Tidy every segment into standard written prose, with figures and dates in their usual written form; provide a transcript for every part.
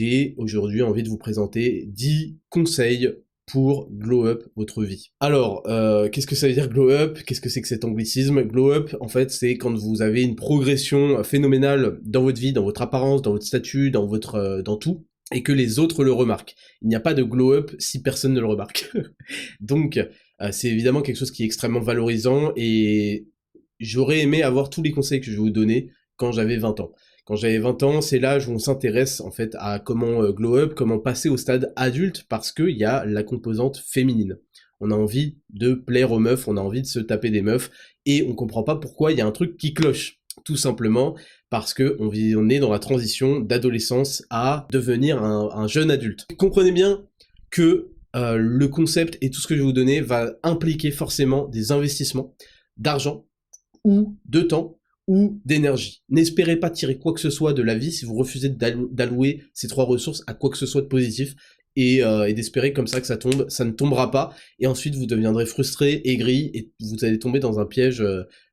J'ai aujourd'hui envie de vous présenter 10 conseils pour glow up votre vie. Alors, qu'est-ce que ça veut dire glow up? Qu'est-ce que c'est que cet anglicisme? Glow up, en fait, c'est quand vous avez une progression phénoménale dans votre vie, dans votre apparence, dans votre statut, dans tout, et que les autres le remarquent. Il n'y a pas de glow up si personne ne le remarque. Donc, c'est évidemment quelque chose qui est extrêmement valorisant, et j'aurais aimé avoir tous les conseils que je vais vous donner quand j'avais 20 ans. Quand j'avais 20 ans, c'est l'âge où on s'intéresse en fait à comment glow up, comment passer au stade adulte, parce qu'il y a la composante féminine. On a envie de plaire aux meufs, on a envie de se taper des meufs, et on comprend pas pourquoi il y a un truc qui cloche. Tout simplement parce que on est dans la transition d'adolescence à devenir un jeune adulte. Comprenez bien que le concept et tout ce que je vais vous donner va impliquer forcément des investissements d'argent ou de temps ou d'énergie. N'espérez pas tirer quoi que ce soit de la vie si vous refusez d'allouer ces trois ressources à quoi que ce soit de positif et d'espérer comme ça que ça tombe. Ça ne tombera pas, et ensuite vous deviendrez frustré, aigri, et vous allez tomber dans un piège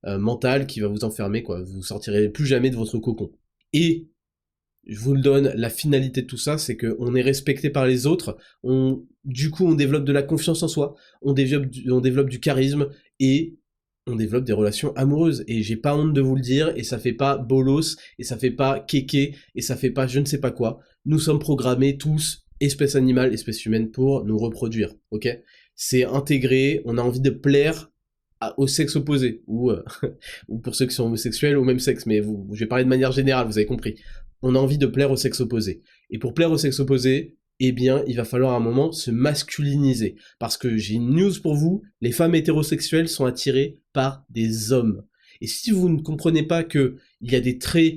mental qui va vous enfermer, quoi. Vous sortirez plus jamais de votre cocon. Et je vous le donne, la finalité de tout ça, c'est qu'on est respecté par les autres, du coup on développe de la confiance en soi, on développe du charisme, et on développe des relations amoureuses, et j'ai pas honte de vous le dire, et ça fait pas bolos, et ça fait pas kéké, et ça fait pas je ne sais pas quoi. Nous sommes programmés tous, espèce animale, espèce humaine, pour nous reproduire, ok? C'est intégré, on a envie de plaire au sexe opposé, ou pour ceux qui sont homosexuels, au même sexe, mais je vais parler de manière générale, vous avez compris. On a envie de plaire au sexe opposé. Et pour plaire au sexe opposé, eh bien, il va falloir à un moment se masculiniser. Parce que j'ai une news pour vous, les femmes hétérosexuelles sont attirées par des hommes. Et si vous ne comprenez pas que il y a des traits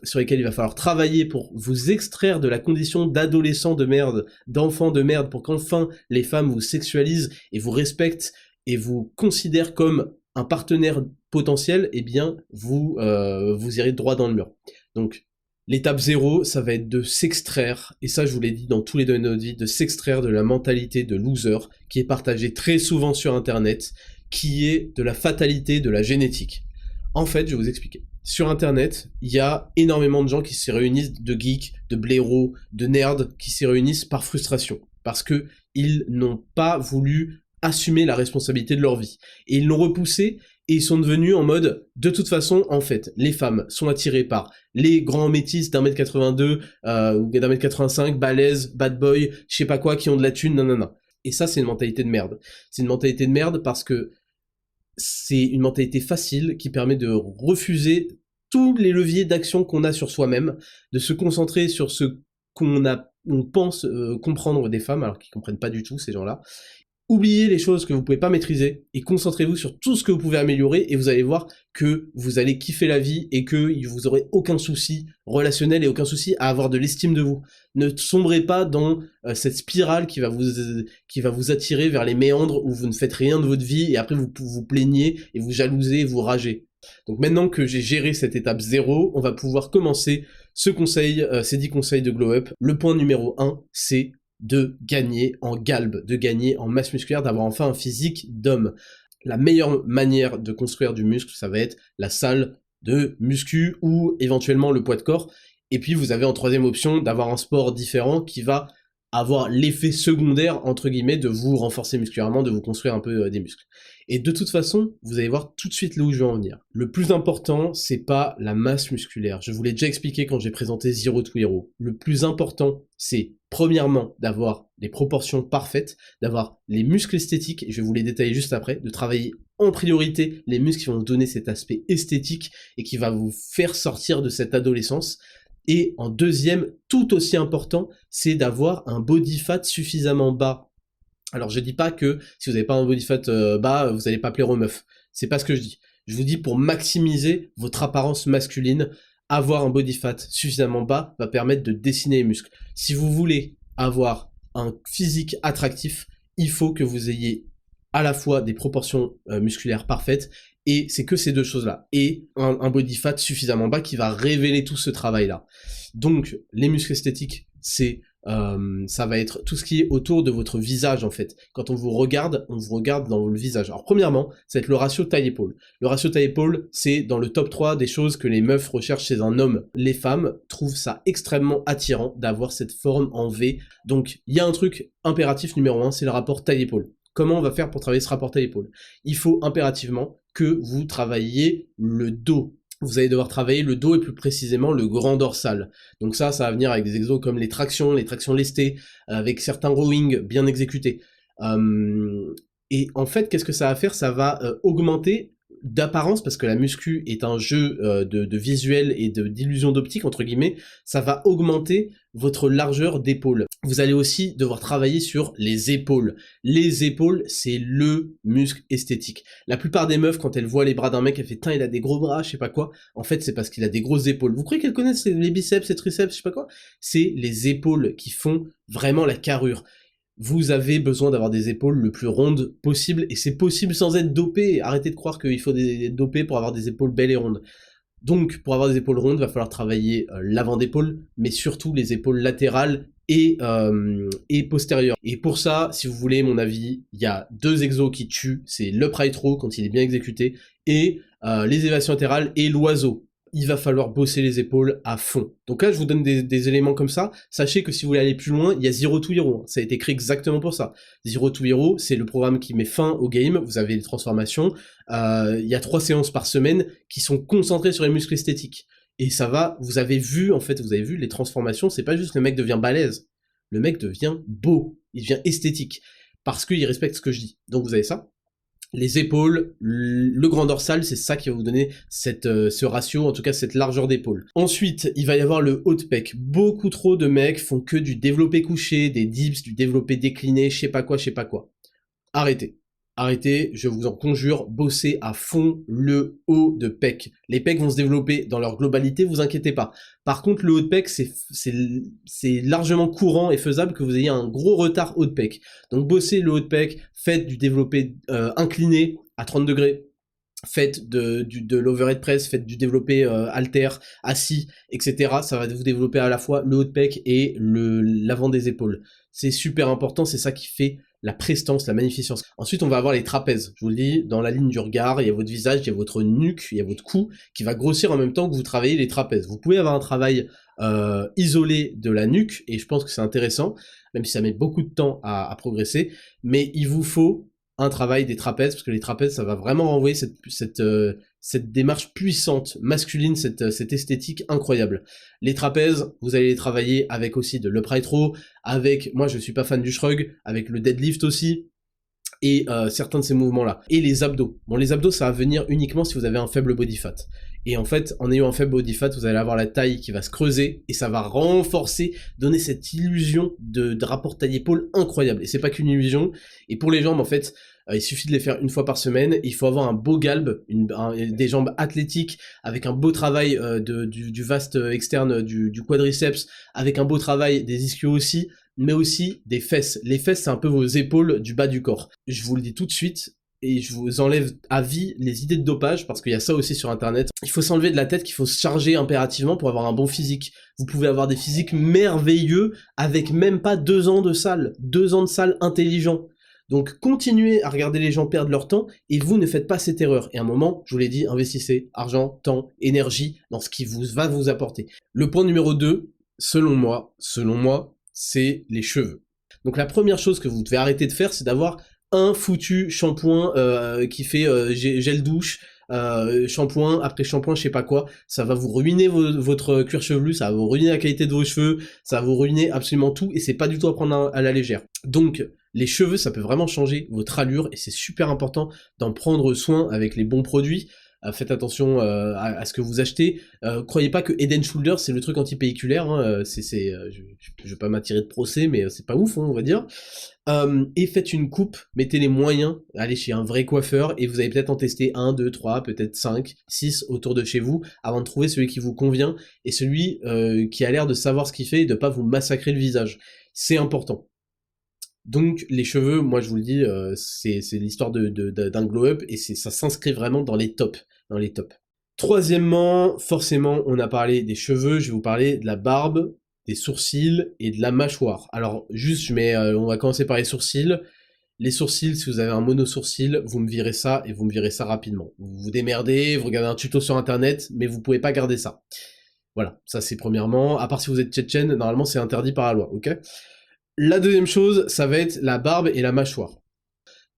sur lesquels il va falloir travailler pour vous extraire de la condition d'adolescent de merde, d'enfant de merde, pour qu'enfin les femmes vous sexualisent et vous respectent et vous considèrent comme un partenaire potentiel, eh bien, vous irez droit dans le mur. Donc, l'étape 0, ça va être de s'extraire, et ça je vous l'ai dit dans tous les domaines de notre vie, de s'extraire de la mentalité de loser, qui est partagée très souvent sur internet, qui est de la fatalité de la génétique. En fait, je vais vous expliquer. Sur internet, il y a énormément de gens qui se réunissent, de geeks, de blaireaux, de nerds, qui se réunissent par frustration, parce que ils n'ont pas voulu assumer la responsabilité de leur vie. Et ils l'ont repoussé, et ils sont devenus en mode, de toute façon, en fait, les femmes sont attirées par les grands métis d'1m82, ou d'1m85, balèzes, bad boy, je sais pas quoi, qui ont de la thune, nanana. Et ça, c'est une mentalité de merde. C'est une mentalité de merde parce que c'est une mentalité facile qui permet de refuser tous les leviers d'action qu'on a sur soi-même, de se concentrer sur ce on pense comprendre des femmes, alors qu'ils comprennent pas du tout, ces gens-là. Oubliez les choses que vous pouvez pas maîtriser et concentrez-vous sur tout ce que vous pouvez améliorer, et vous allez voir que vous allez kiffer la vie et que vous aurez aucun souci relationnel et aucun souci à avoir de l'estime de vous. Ne sombrez pas dans cette spirale qui va vous attirer vers les méandres où vous ne faites rien de votre vie et après vous vous plaignez et vous jalousez et vous ragez. Donc maintenant que j'ai géré cette étape 0, on va pouvoir commencer ces 10 conseils de glow up. Le point numéro 1, c'est de gagner en galbe, de gagner en masse musculaire, d'avoir enfin un physique d'homme. La meilleure manière de construire du muscle, ça va être la salle de muscu ou éventuellement le poids de corps. Et puis vous avez en troisième option d'avoir un sport différent qui va avoir l'effet secondaire, entre guillemets, de vous renforcer musculairement, de vous construire un peu des muscles. Et de toute façon, vous allez voir tout de suite là où je veux en venir. Le plus important, c'est pas la masse musculaire. Je vous l'ai déjà expliqué quand j'ai présenté Zero to Hero. Le plus important, c'est premièrement d'avoir les proportions parfaites, d'avoir les muscles esthétiques, et je vais vous les détailler juste après, de travailler en priorité les muscles qui vont vous donner cet aspect esthétique et qui va vous faire sortir de cette adolescence. Et en deuxième, tout aussi important, c'est d'avoir un body fat suffisamment bas. Alors je dis pas que si vous n'avez pas un body fat bas, vous n'allez pas plaire aux meufs. C'est pas ce que je dis. Je vous dis, pour maximiser votre apparence masculine, avoir un body fat suffisamment bas va permettre de dessiner les muscles. Si vous voulez avoir un physique attractif, il faut que vous ayez à la fois des proportions musculaires parfaites, et c'est que ces deux choses-là, et un body fat suffisamment bas qui va révéler tout ce travail-là. Donc, les muscles esthétiques, c'est Ça va être tout ce qui est autour de votre visage en fait. Quand on vous regarde dans le visage. Alors premièrement, ça va être le ratio taille-épaule. Le ratio taille-épaule, c'est dans le top 3 des choses que les meufs recherchent chez un homme. Les femmes trouvent ça extrêmement attirant d'avoir cette forme en V. Donc il y a un truc impératif numéro 1, c'est le rapport taille-épaule. Comment on va faire pour travailler ce rapport taille-épaule? Il faut impérativement que vous travailliez le dos. Vous allez devoir travailler le dos et plus précisément le grand dorsal. Donc ça va venir avec des exos comme les tractions lestées, avec certains rowing bien exécutés. Et en fait, qu'est-ce que ça va faire? Ça va augmenter d'apparence, parce que la muscu est un jeu de visuel et d'illusion d'optique, entre guillemets, ça va augmenter votre largeur d'épaule. Vous allez aussi devoir travailler sur les épaules. Les épaules, c'est le muscle esthétique. La plupart des meufs, quand elles voient les bras d'un mec, elles font « Tain, il a des gros bras, je sais pas quoi ». En fait, c'est parce qu'il a des grosses épaules. Vous croyez qu'elles connaissent les biceps, les triceps, je sais pas quoi? C'est les épaules qui font vraiment la carrure. Vous avez besoin d'avoir des épaules le plus rondes possible, et c'est possible sans être dopé. Arrêtez de croire qu'il faut être dopé pour avoir des épaules belles et rondes. Donc, pour avoir des épaules rondes, il va falloir travailler l'avant d'épaule, mais surtout les épaules latérales et postérieures. Et pour ça, si vous voulez mon avis, il y a 2 exos qui tuent, c'est l'upright row quand il est bien exécuté, et les élévations latérales et l'oiseau. Il va falloir bosser les épaules à fond. Donc là, je vous donne des éléments comme ça. Sachez que si vous voulez aller plus loin, il y a Zero to Hero. Ça a été créé exactement pour ça. Zero to Hero, c'est le programme qui met fin au game. Vous avez les transformations. Il y a 3 séances par semaine qui sont concentrées sur les muscles esthétiques. Et ça va, vous avez vu les transformations, c'est pas juste le mec devient balèze. Le mec devient beau. Il devient esthétique. Parce qu'il respecte ce que je dis. Donc vous avez ça. Les épaules, le grand dorsal, c'est ça qui va vous donner ce ratio, en tout cas cette largeur d'épaule. Ensuite, il va y avoir le haut de pec. Beaucoup trop de mecs font que du développé couché, des dips, du développé décliné, je sais pas quoi. Arrêtez. Arrêtez, je vous en conjure, bossez à fond le haut de pec. Les pecs vont se développer dans leur globalité, vous inquiétez pas. Par contre, le haut de pec, c'est largement courant et faisable que vous ayez un gros retard haut de pec. Donc bossez le haut de pec, faites du développé incliné à 30 degrés, faites de l'overhead press, faites du développé halter, assis, etc. Ça va vous développer à la fois le haut de pec et l'avant des épaules. C'est super important, c'est ça qui fait la prestance, la magnificence. Ensuite, on va avoir les trapèzes. Je vous le dis, dans la ligne du regard, il y a votre visage, il y a votre nuque, il y a votre cou, qui va grossir en même temps que vous travaillez les trapèzes. Vous pouvez avoir un travail isolé de la nuque, et je pense que c'est intéressant, même si ça met beaucoup de temps à progresser, mais il vous faut un travail des trapèzes, parce que les trapèzes, ça va vraiment renvoyer cette démarche puissante, masculine, cette esthétique incroyable. Les trapèzes, vous allez les travailler avec aussi de l'upright row, avec, moi je suis pas fan du shrug, avec le deadlift aussi, et certains de ces mouvements-là. Et les abdos. Bon, les abdos, ça va venir uniquement si vous avez un faible body fat. Et en fait, en ayant un faible body fat, vous allez avoir la taille qui va se creuser, et ça va renforcer, donner cette illusion de rapport taille-épaule incroyable. Et c'est pas qu'une illusion. Et pour les jambes, en fait, il suffit de les faire une fois par semaine. Il faut avoir un beau galbe, des jambes athlétiques, avec un beau travail du vaste externe du quadriceps, avec un beau travail des ischios aussi, mais aussi des fesses. Les fesses, c'est un peu vos épaules du bas du corps. Je vous le dis tout de suite, et je vous enlève à vie les idées de dopage, parce qu'il y a ça aussi sur internet. Il faut s'enlever de la tête qu'il faut se charger impérativement pour avoir un bon physique. Vous pouvez avoir des physiques merveilleux avec même pas 2 ans de salle. 2 ans de salle intelligent. Donc continuez à regarder les gens perdre leur temps, et vous ne faites pas cette erreur. Et à un moment, je vous l'ai dit, investissez argent, temps, énergie dans ce qui va vous apporter. Le point numéro 2, selon moi, c'est les cheveux. Donc la première chose que vous devez arrêter de faire, c'est d'avoir un foutu shampoing qui fait gel douche, shampoing après shampoing, je sais pas quoi. Ça va vous ruiner votre cuir chevelu, ça va vous ruiner la qualité de vos cheveux, ça va vous ruiner absolument tout, et c'est pas du tout à prendre à la légère. Donc les cheveux, ça peut vraiment changer votre allure, et c'est super important d'en prendre soin avec les bons produits. Faites attention à ce que vous achetez. Croyez pas que Head & Shoulders c'est le truc antipelliculaire, hein. Je vais pas m'attirer de procès, mais c'est pas ouf, hein, on va dire. Et faites une coupe, mettez les moyens, allez chez un vrai coiffeur, et vous allez peut-être en tester 1, 2, 3, peut-être 5, 6 autour de chez vous, avant de trouver celui qui vous convient, et celui qui a l'air de savoir ce qu'il fait, et de pas vous massacrer le visage. C'est important. Donc les cheveux, moi je vous le dis, c'est l'histoire d'un glow-up, et ça s'inscrit vraiment dans les tops. Troisièmement, forcément, on a parlé des cheveux, je vais vous parler de la barbe, des sourcils et de la mâchoire. Alors juste, on va commencer par les sourcils. Les sourcils, si vous avez un mono-sourcil, vous me virez ça, et vous me virez ça rapidement. Vous vous démerdez, vous regardez un tuto sur internet, mais vous pouvez pas garder ça. Voilà, ça c'est premièrement. À part si vous êtes tchétchène, normalement c'est interdit par la loi, ok? La deuxième chose, ça va être la barbe et la mâchoire.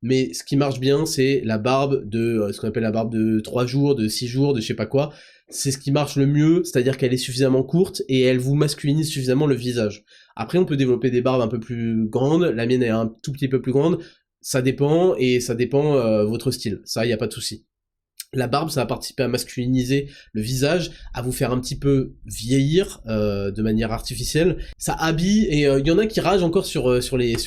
Mais ce qui marche bien, c'est la barbe de, ce qu'on appelle la barbe de 3 jours, de 6 jours, de je sais pas quoi. C'est ce qui marche le mieux, c'est-à-dire qu'elle est suffisamment courte et elle vous masculinise suffisamment le visage. Après, on peut développer des barbes un peu plus grandes, la mienne est un tout petit peu plus grande, ça dépend, et ça dépend votre style, ça y a pas de souci. La barbe, ça va participer à masculiniser le visage, à vous faire un petit peu vieillir de manière artificielle. Ça habille, et il y en a qui ragent encore sur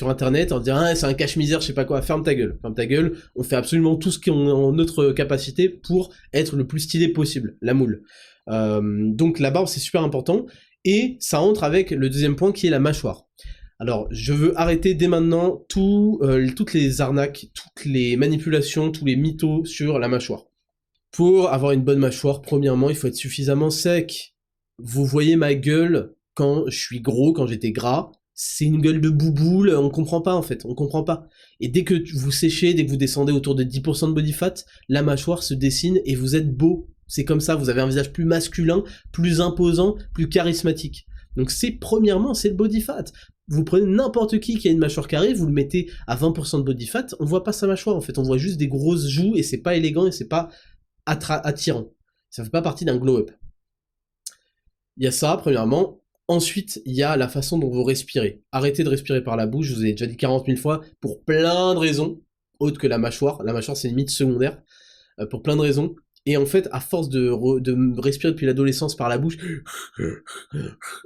internet en disant « Ah, c'est un cache-misère, je sais pas quoi, ferme ta gueule, on fait absolument tout ce qui est en notre capacité pour être le plus stylé possible, la moule. » Donc la barbe, c'est super important, et ça entre avec le deuxième point qui est la mâchoire. Alors, je veux arrêter dès maintenant toutes les arnaques, toutes les manipulations, tous les mythos sur la mâchoire. Pour avoir une bonne mâchoire, premièrement, il faut être suffisamment sec. Vous voyez ma gueule quand je suis gros, quand j'étais gras, c'est une gueule de bouboule, on comprend pas en fait, on comprend pas. Et dès que vous séchez, dès que vous descendez autour de 10% de body fat, la mâchoire se dessine et vous êtes beau. C'est comme ça, vous avez un visage plus masculin, plus imposant, plus charismatique. Donc premièrement, c'est le body fat. Vous prenez n'importe qui a une mâchoire carrée, vous le mettez à 20% de body fat, on voit pas sa mâchoire en fait, on voit juste des grosses joues et c'est pas élégant et c'est pas attirant. Ça fait pas partie d'un glow-up. Il y a ça, premièrement. Ensuite, il y a la façon dont vous respirez. Arrêtez de respirer par la bouche, je vous ai déjà dit 40 000 fois, pour plein de raisons, autres que la mâchoire. La mâchoire, c'est une mythe secondaire, pour plein de raisons. Et en fait, à force de respirer depuis l'adolescence par la bouche,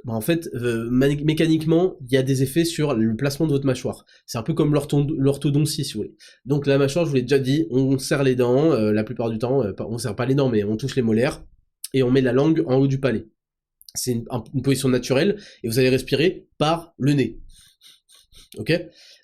bah en fait, mécaniquement, il y a des effets sur le placement de votre mâchoire. C'est un peu comme l'orthodontie, si vous voulez. Donc la mâchoire, je vous l'ai déjà dit, on serre les dents, la plupart du temps, on serre pas les dents, mais on touche les molaires, et on met la langue en haut du palais. C'est une position naturelle, et vous allez respirer par le nez. Ok ?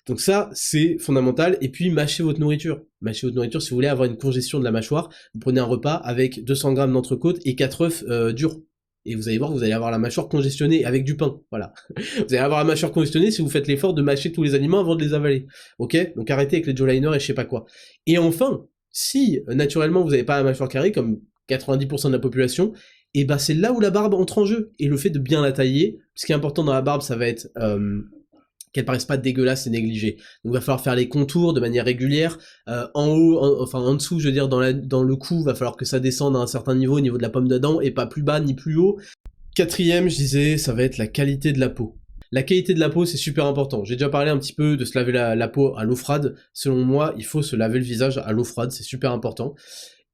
Donc ça, c'est fondamental. Et puis, mâchez votre nourriture. Mâchez votre nourriture, si vous voulez avoir une congestion de la mâchoire, vous prenez un repas avec 200 grammes d'entrecôte et 4 œufs durs. Et vous allez voir que vous allez avoir la mâchoire congestionnée avec du pain. Voilà. Vous allez avoir la mâchoire congestionnée si vous faites l'effort de mâcher tous les aliments avant de les avaler. Ok ? Donc arrêtez avec les jawliners et je sais pas quoi. Et enfin, si naturellement vous n'avez pas la mâchoire carrée, comme 90% de la population, et bah c'est là où la barbe entre en jeu. Et le fait de bien la tailler, ce qui est important dans la barbe, ça va être qu'elle paraisse pas dégueulasse et négligée. Donc il va falloir faire les contours de manière régulière, en haut, en dessous, je veux dire, dans le cou, va falloir que ça descende à un certain niveau, au niveau de la pomme d'Adam, et pas plus bas ni plus haut. Quatrième, je disais, ça va être la qualité de la peau. La qualité de la peau, c'est super important. J'ai déjà parlé un petit peu de se laver la peau à l'eau froide. Selon moi, il faut se laver le visage à l'eau froide, c'est super important.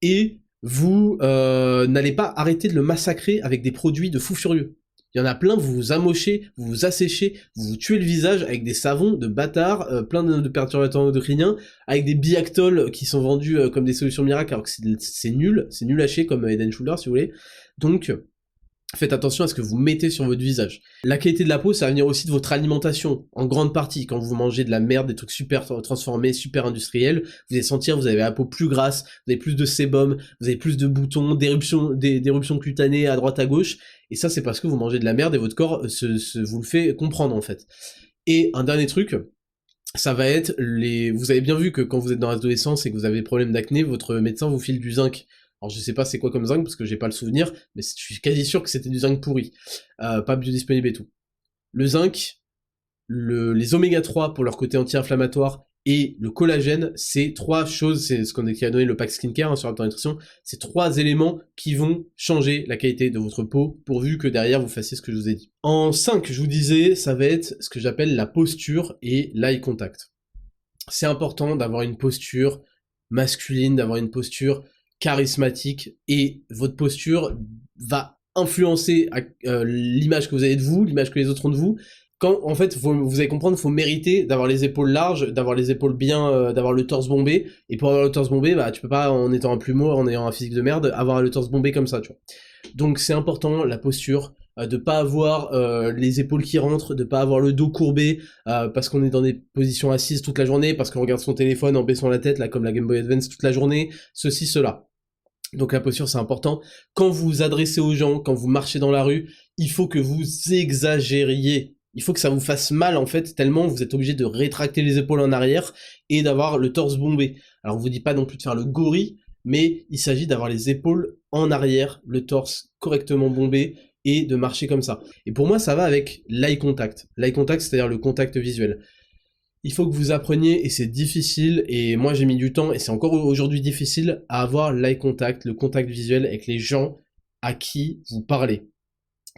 Et vous n'allez pas arrêter de le massacrer avec des produits de fou furieux. Il y en a plein, vous vous amochez, vous vous asséchez, vous vous tuez le visage avec des savons de bâtards, plein de perturbateurs endocriniens, avec des Biactol qui sont vendus comme des solutions miracles, alors que c'est nul à chier comme Head & Shoulders si vous voulez. Donc, faites attention à ce que vous mettez sur votre visage. La qualité de la peau, ça va venir aussi de votre alimentation, en grande partie. Quand vous mangez de la merde, des trucs super transformés, super industriels, vous allez sentir, vous avez la peau plus grasse, vous avez plus de sébum, vous avez plus de boutons, d'éruptions cutanées à droite à gauche, et ça c'est parce que vous mangez de la merde et votre corps vous le fait comprendre en fait. Et un dernier truc, ça va être vous avez bien vu que quand vous êtes dans l'adolescence et que vous avez des problèmes d'acné, votre médecin vous file du zinc. Alors je sais pas c'est quoi comme zinc parce que j'ai pas le souvenir, mais je suis quasi sûr que c'était du zinc pourri, pas biodisponible et tout. Le zinc, les oméga 3 pour leur côté anti-inflammatoire et le collagène, c'est 3 choses, c'est ce qui a donné le pack skincare sur Aptar Nutrition, c'est 3 éléments qui vont changer la qualité de votre peau, pourvu que derrière vous fassiez ce que je vous ai dit. En 5, je vous disais, ça va être ce que j'appelle la posture et l'eye contact. C'est important d'avoir une posture masculine, d'avoir une posture charismatique, et votre posture va influencer l'image que vous avez de vous, l'image que les autres ont de vous. Quand, en fait, vous allez comprendre, il faut mériter d'avoir les épaules larges, d'avoir les épaules bien, d'avoir le torse bombé, et pour avoir le torse bombé, bah tu peux pas, en étant un plumeau, en ayant un physique de merde, avoir le torse bombé comme ça, tu vois. Donc c'est important, la posture, de pas avoir les épaules qui rentrent, de pas avoir le dos courbé, parce qu'on est dans des positions assises toute la journée, parce qu'on regarde son téléphone en baissant la tête, là, comme la Game Boy Advance toute la journée, ceci, cela. Donc la posture, c'est important. Quand vous vous adressez aux gens, quand vous marchez dans la rue, il faut que vous exagériez. Il faut que ça vous fasse mal, en fait, tellement vous êtes obligé de rétracter les épaules en arrière et d'avoir le torse bombé. Alors, on vous dit pas non plus de faire le gorille, mais il s'agit d'avoir les épaules en arrière, le torse correctement bombé, et de marcher comme ça. Et pour moi, ça va avec l'eye contact. L'eye contact, c'est-à-dire le contact visuel. Il faut que vous appreniez, et c'est difficile, et moi j'ai mis du temps, et c'est encore aujourd'hui difficile, à avoir l'eye contact, le contact visuel avec les gens à qui vous parlez.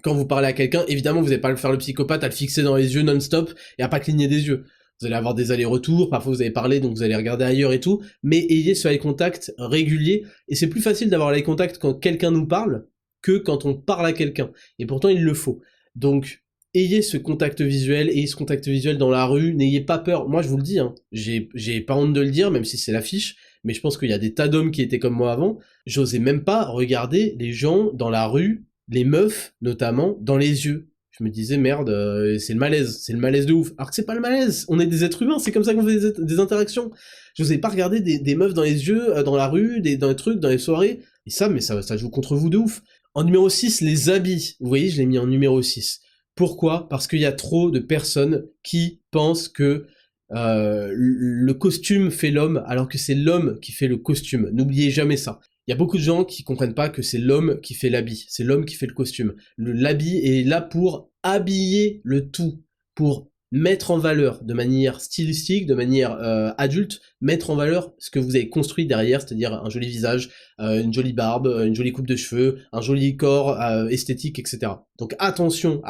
Quand vous parlez à quelqu'un, évidemment vous n'allez pas le faire le psychopathe, à le fixer dans les yeux non-stop, et à pas cligner des yeux. Vous allez avoir des allers-retours, parfois vous allez parler, donc vous allez regarder ailleurs et tout, mais ayez ce eye contact régulier, et c'est plus facile d'avoir l'eye contact quand quelqu'un nous parle, que quand on parle à quelqu'un. Et pourtant il le faut. Donc, ayez ce contact visuel dans la rue, n'ayez pas peur. Moi, je vous le dis, hein, j'ai pas honte de le dire, même si c'est l'affiche, mais je pense qu'il y a des tas d'hommes qui étaient comme moi avant. J'osais même pas regarder les gens dans la rue, les meufs, notamment, dans les yeux. Je me disais, merde, c'est le malaise de ouf. Alors que c'est pas le malaise, on est des êtres humains, c'est comme ça qu'on fait des interactions. J'osais pas regarder des meufs dans les yeux, dans la rue, dans les trucs, dans les soirées, et ça, mais ça joue contre vous de ouf. En numéro 6, les habits. Vous voyez, je l'ai mis en numéro 6. Pourquoi ? Parce qu'il y a trop de personnes qui pensent que le costume fait l'homme, alors que c'est l'homme qui fait le costume. N'oubliez jamais ça. Il y a beaucoup de gens qui comprennent pas que c'est l'homme qui fait l'habit, c'est l'homme qui fait le costume. L'habit est là pour habiller le tout, pour mettre en valeur de manière stylistique, de manière adulte, mettre en valeur ce que vous avez construit derrière, c'est-à-dire un joli visage, une jolie barbe, une jolie coupe de cheveux, un joli corps esthétique, etc. Donc attention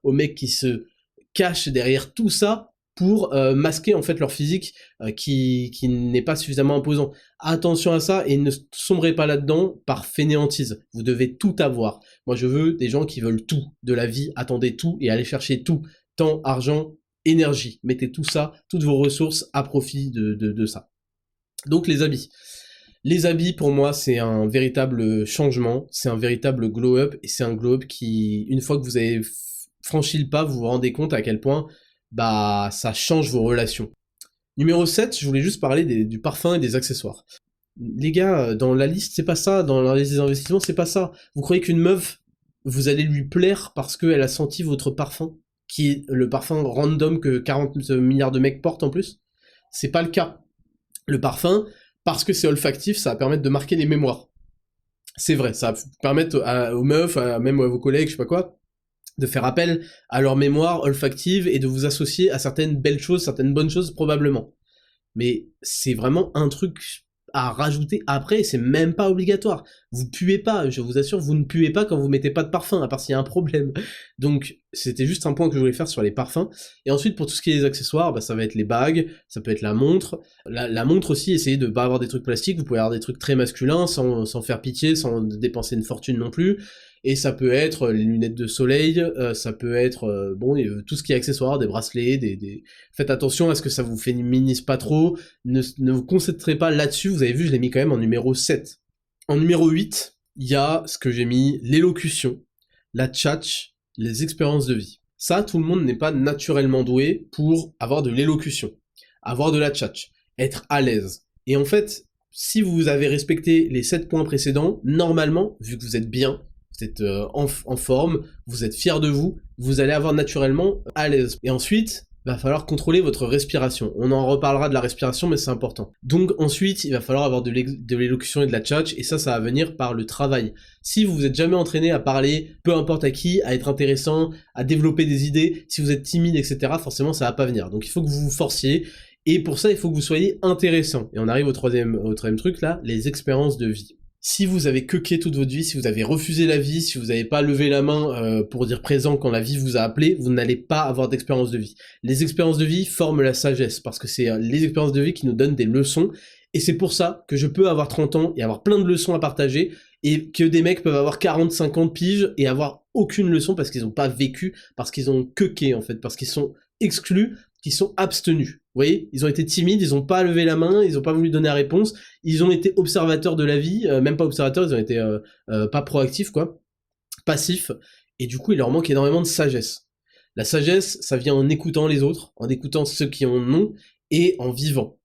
aux mecs qui se cachent derrière tout ça pour masquer en fait leur physique qui n'est pas suffisamment imposant. Attention à ça et ne sombrez pas là-dedans par fainéantise. Vous devez tout avoir. Moi je veux des gens qui veulent tout de la vie, attendez tout et allez chercher tout. Temps, argent, énergie. Mettez tout ça, toutes vos ressources à profit de ça. Donc les habits. Les habits, pour moi, c'est un véritable changement, c'est un véritable glow-up, et c'est un glow-up qui, une fois que vous avez franchi le pas, vous vous rendez compte à quel point bah ça change vos relations. Numéro 7, je voulais juste parler du parfum et des accessoires. Les gars, dans la liste, c'est pas ça, dans la liste des investissements, c'est pas ça. Vous croyez qu'une meuf, vous allez lui plaire parce qu'elle a senti votre parfum, qui est le parfum random que 40 milliards de mecs portent en plus? C'est pas le cas. Le parfum, parce que c'est olfactif, ça va permettre de marquer les mémoires. C'est vrai, ça va permettre aux meufs, même à vos collègues, je sais pas quoi, de faire appel à leur mémoire olfactive et de vous associer à certaines belles choses, certaines bonnes choses probablement. Mais c'est vraiment un truc à rajouter après, c'est même pas obligatoire. Vous puez pas, je vous assure, vous ne puez pas quand vous mettez pas de parfum, à part s'il y a un problème. Donc, c'était juste un point que je voulais faire sur les parfums. Et ensuite, pour tout ce qui est des accessoires, bah, ça va être les bagues, ça peut être la montre. La montre aussi, essayez de pas avoir des trucs plastiques, vous pouvez avoir des trucs très masculins, sans faire pitié, sans dépenser une fortune non plus. Et ça peut être les lunettes de soleil, ça peut être tout ce qui est accessoires, des bracelets, Faites attention à ce que ça vous féminise pas trop, ne vous concentrez pas là-dessus, vous avez vu, je l'ai mis quand même en numéro 7. En numéro 8, il y a ce que j'ai mis, l'élocution, la tchatch, les expériences de vie. Ça, tout le monde n'est pas naturellement doué pour avoir de l'élocution, avoir de la tchatch, être à l'aise. Et en fait, si vous avez respecté les 7 points précédents, normalement, vu que vous êtes bien, vous êtes en forme, vous êtes fier de vous, vous allez avoir naturellement à l'aise. Et ensuite, il va falloir contrôler votre respiration. On en reparlera de la respiration, mais c'est important. Donc ensuite, il va falloir avoir de l'élocution et de la tchatch, et ça va venir par le travail. Si vous vous êtes jamais entraîné à parler, peu importe à qui, à être intéressant, à développer des idées, si vous êtes timide, etc., forcément ça va pas venir. Donc il faut que vous vous forciez, et pour ça, il faut que vous soyez intéressant. Et on arrive au troisième truc là, les expériences de vie. Si vous avez queuqué toute votre vie, si vous avez refusé la vie, si vous n'avez pas levé la main pour dire présent quand la vie vous a appelé, vous n'allez pas avoir d'expérience de vie. Les expériences de vie forment la sagesse, parce que c'est les expériences de vie qui nous donnent des leçons, et c'est pour ça que je peux avoir 30 ans et avoir plein de leçons à partager, et que des mecs peuvent avoir 40, 50 piges et avoir aucune leçon parce qu'ils n'ont pas vécu, parce qu'ils ont queuqué en fait, parce qu'ils sont exclus, qu'ils sont abstenus. Vous voyez, ils ont été timides, ils ont pas levé la main, ils ont pas voulu donner la réponse, ils ont été observateurs de la vie, même pas observateurs, ils ont été pas proactifs quoi, passifs, et du coup il leur manque énormément de sagesse. La sagesse, ça vient en écoutant les autres, en écoutant ceux qui en ont, et en vivant.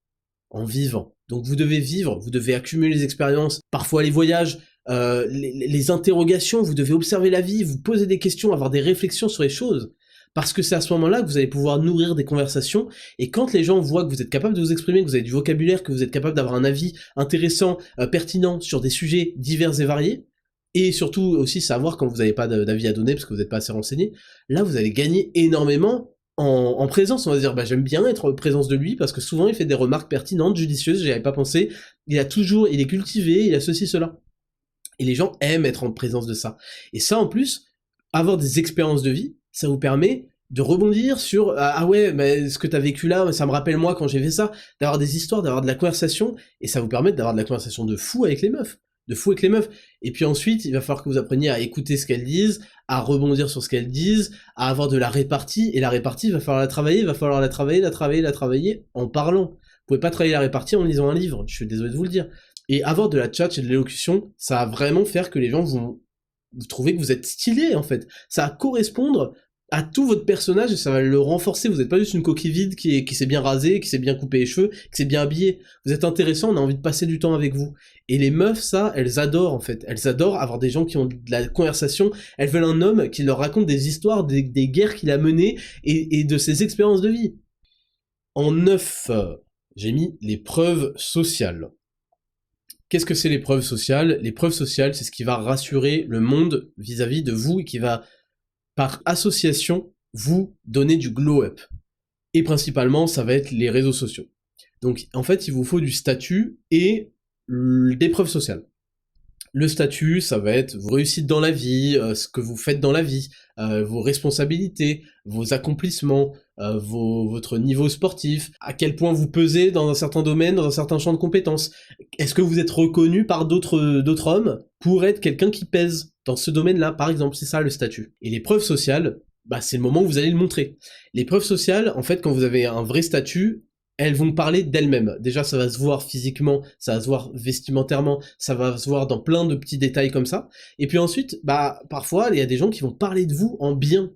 En vivant. Donc vous devez vivre, vous devez accumuler les expériences, parfois les voyages, les interrogations, vous devez observer la vie, vous poser des questions, avoir des réflexions sur les choses. Parce que c'est à ce moment-là que vous allez pouvoir nourrir des conversations, et quand les gens voient que vous êtes capable de vous exprimer, que vous avez du vocabulaire, que vous êtes capable d'avoir un avis intéressant, pertinent sur des sujets divers et variés, et surtout aussi savoir quand vous n'avez pas d'avis à donner parce que vous n'êtes pas assez renseigné, là vous allez gagner énormément en présence. On va se dire, j'aime bien être en présence de lui parce que souvent il fait des remarques pertinentes, judicieuses, j'y avais pas pensé, il est cultivé, il a ceci, cela. Et les gens aiment être en présence de ça. Et ça en plus, avoir des expériences de vie, ça vous permet de rebondir sur ah ouais, mais ce que t'as vécu là, ça me rappelle moi quand j'ai fait ça, d'avoir des histoires, d'avoir de la conversation, et ça vous permet d'avoir de la conversation de fou avec les meufs. Et puis ensuite, il va falloir que vous appreniez à écouter ce qu'elles disent, à rebondir sur ce qu'elles disent, à avoir de la répartie, et la répartie, il va falloir la travailler en parlant. Vous pouvez pas travailler la répartie en lisant un livre, je suis désolé de vous le dire. Et avoir de la chat et de l'élocution, ça va vraiment faire que les gens vont vous trouver que vous êtes stylé, en fait. Ça va correspondre à tout votre personnage et ça va le renforcer. Vous n'êtes pas juste une coquille vide qui s'est bien rasée, qui s'est bien coupé les cheveux, qui s'est bien habillée. Vous êtes intéressant, on a envie de passer du temps avec vous. Et les meufs, ça, elles adorent en fait. Elles adorent avoir des gens qui ont de la conversation. Elles veulent un homme qui leur raconte des histoires, des guerres qu'il a menées et de ses expériences de vie. En 9, j'ai mis les preuves sociales. Qu'est-ce que c'est les preuves sociales ? Les preuves sociales, c'est ce qui va rassurer le monde vis-à-vis de vous et qui va, par association, vous donner du glow-up. Et principalement, ça va être les réseaux sociaux. Donc, en fait, il vous faut du statut et des preuves sociales. Le statut, ça va être vos réussites dans la vie, ce que vous faites dans la vie, vos responsabilités, vos accomplissements, votre niveau sportif, à quel point vous pesez dans un certain domaine, dans un certain champ de compétences. Est-ce que vous êtes reconnu par d'autres hommes pour être quelqu'un qui pèse dans ce domaine-là, par exemple, c'est ça le statut. Et les preuves sociales, c'est le moment où vous allez le montrer. Les preuves sociales, en fait, quand vous avez un vrai statut, elles vont parler d'elles-mêmes. Déjà, ça va se voir physiquement, ça va se voir vestimentairement, ça va se voir dans plein de petits détails comme ça. Et puis ensuite, parfois, il y a des gens qui vont parler de vous en bien.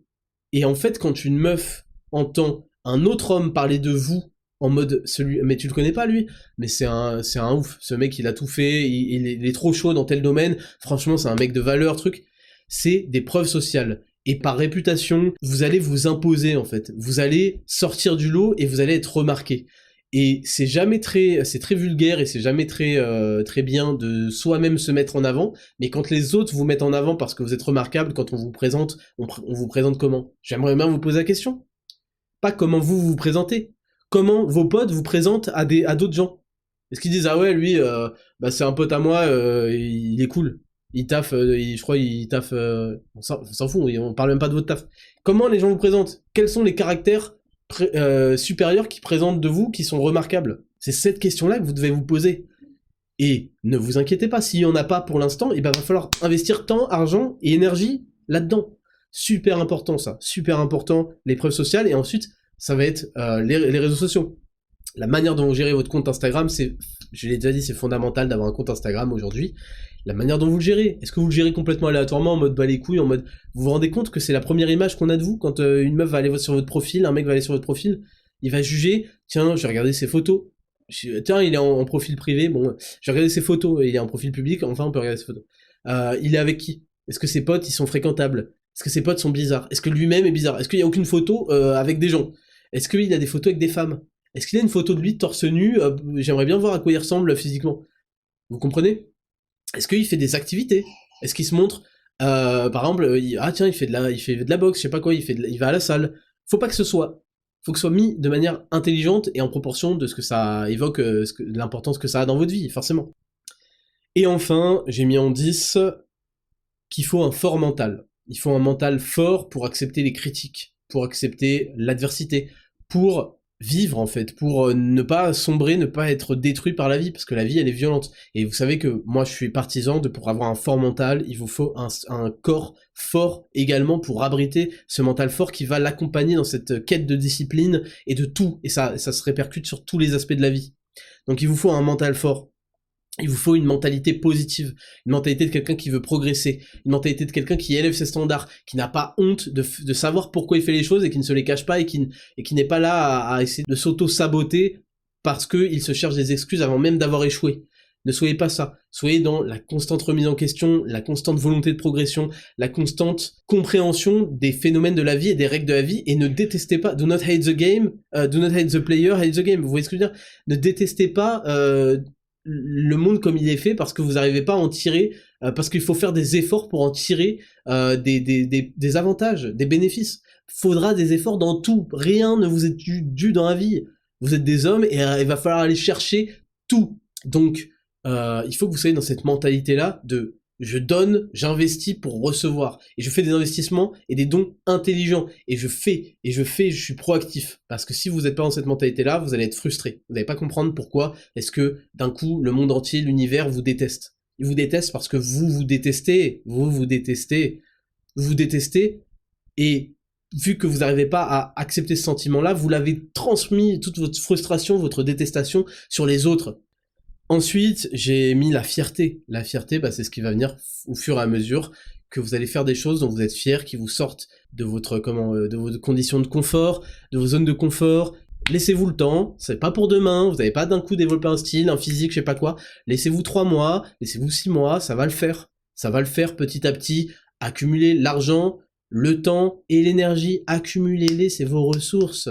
Et en fait, quand une meuf entend un autre homme parler de vous en mode mais tu le connais pas lui, mais c'est un ouf, ce mec il a tout fait, il est trop chaud dans tel domaine, franchement c'est un mec de valeur, truc. C'est des preuves sociales. Et par réputation, vous allez vous imposer en fait. Vous allez sortir du lot et vous allez être remarqué. Et c'est très vulgaire et c'est jamais très bien de soi-même se mettre en avant. Mais quand les autres vous mettent en avant parce que vous êtes remarquable, quand on vous présente, on vous présente comment ? J'aimerais bien vous poser la question. Pas comment vous présentez. Comment vos potes vous présentent à d'autres gens. Est-ce qu'ils disent ah ouais lui, c'est un pote à moi, il est cool. Il taffe, je crois il taffe, on s'en fout, on parle même pas de votre taf. Comment les gens vous présentent ? Quels sont les caractères supérieurs qui présentent de vous, qui sont remarquables ? C'est cette question-là que vous devez vous poser. Et ne vous inquiétez pas, s'il y en a pas pour l'instant, va falloir investir temps, argent et énergie là-dedans. Super important ça, super important, les preuves sociales, et ensuite, ça va être les réseaux sociaux. La manière dont vous gérez votre compte Instagram, je l'ai déjà dit, c'est fondamental d'avoir un compte Instagram aujourd'hui. La manière dont vous le gérez, est-ce que vous le gérez complètement aléatoirement, en mode les couilles, en mode... Vous vous rendez compte que c'est la première image qu'on a de vous, quand une meuf va aller sur votre profil, un mec va aller sur votre profil, il va juger, tiens, je vais regarder ses photos, tiens, il est en profil privé, bon, je vais regarder ses photos, il est en profil public, enfin on peut regarder ses photos. Il est avec qui ? Est-ce que ses potes, ils sont fréquentables ? Est-ce que ses potes sont bizarres ? Est-ce que lui-même est bizarre ? Est-ce qu'il n'y a aucune photo avec des gens ? Est-ce qu'il a des photos avec des femmes ? Est-ce qu'il a une photo de lui torse nu ? J'aimerais bien voir à quoi il ressemble physiquement. Vous comprenez ? Est-ce qu'il fait des activités ? Est-ce qu'il se montre par exemple, il fait de la boxe, je sais pas quoi, il va à la salle. Faut que ce soit mis de manière intelligente et en proportion de ce que ça évoque, l'importance que ça a dans votre vie, forcément. Et enfin, j'ai mis en 10 qu'il faut un fort mental. Il faut un mental fort pour accepter les critiques, pour accepter l'adversité, pour vivre en fait, pour ne pas sombrer, ne pas être détruit par la vie, parce que la vie elle est violente. Et vous savez que moi je suis partisan pour avoir un fort mental, il vous faut un corps fort également pour abriter ce mental fort qui va l'accompagner dans cette quête de discipline et de tout, et ça se répercute sur tous les aspects de la vie. Donc il vous faut un mental fort. Il vous faut une mentalité positive, une mentalité de quelqu'un qui veut progresser, une mentalité de quelqu'un qui élève ses standards, qui n'a pas honte de savoir pourquoi il fait les choses et qui ne se les cache pas et qui n'est pas là à essayer de s'auto-saboter parce qu'ils se cherchent des excuses avant même d'avoir échoué. Ne soyez pas ça. Soyez dans la constante remise en question, la constante volonté de progression, la constante compréhension des phénomènes de la vie et des règles de la vie, et ne détestez pas, do not hate the game, do not hate the player, hate the game. Vous voyez ce que je veux dire? Ne détestez pas le monde comme il est fait parce que vous n'arrivez pas à en tirer, parce qu'il faut faire des efforts pour en tirer des avantages, des bénéfices. Faudra des efforts dans tout. Rien ne vous est dû dans la vie. Vous êtes des hommes et il va falloir aller chercher tout. Donc, il faut que vous soyez dans cette mentalité-là de je donne, j'investis pour recevoir. Et je fais des investissements et des dons intelligents. Et je suis proactif. Parce que si vous n'êtes pas dans cette mentalité-là, vous allez être frustré. Vous n'allez pas comprendre pourquoi est-ce que d'un coup, le monde entier, l'univers vous déteste. Il vous déteste parce que vous détestez. Vous détestez. Vous détestez. Et vu que vous n'arrivez pas à accepter ce sentiment-là, vous l'avez transmis, toute votre frustration, votre détestation sur les autres. Ensuite, j'ai mis la fierté. La fierté, c'est ce qui va venir au fur et à mesure que vous allez faire des choses dont vous êtes fiers, qui vous sortent de de vos conditions de confort, de vos zones de confort. Laissez-vous le temps, c'est pas pour demain, vous n'avez pas d'un coup développé un style, un physique, je sais pas quoi. Laissez-vous 3 mois, laissez-vous 6 mois, ça va le faire. Ça va le faire petit à petit. Accumulez l'argent, le temps et l'énergie, accumulez-les, c'est vos ressources.